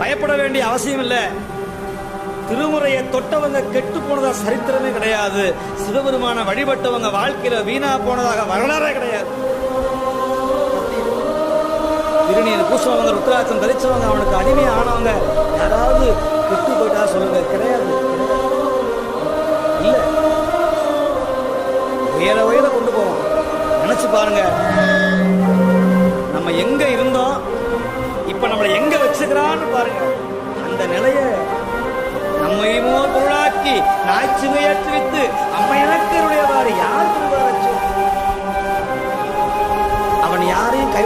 பயப்பட வேண்டிய அவசியம் இல்லை. திருமுறையை தொட்டவங்க கெட்டு போனதா சரித்திரமே கிடையாது. சிவபெருமான வழிபட்டவங்க வாழ்க்கையில வீணா போனதாக வரலாறே கிடையாது. திருநீர் பூசுவவங்க, ருத்ராட்சம் தரிச்சவங்க, அவனுக்கு அடிமையா ஆனவங்க யாராவது கெட்டு போயிட்டா சொல்லுங்க. கிடையாது, இல்ல. உயர கொண்டு போவோம். நினைச்சு பாருங்க, நம்ம எங்க இருந்தோம், இப்ப நம்மளை எங்க வச்சுக்கிறான்னு பாருங்க. அந்த நிலைய நம்மையுமோ பொருளாக்கி நாய்ச்சுமையேற்றி வைத்து அம்மையனக்கருடையவாறு யார் அவன் யாரையும் கை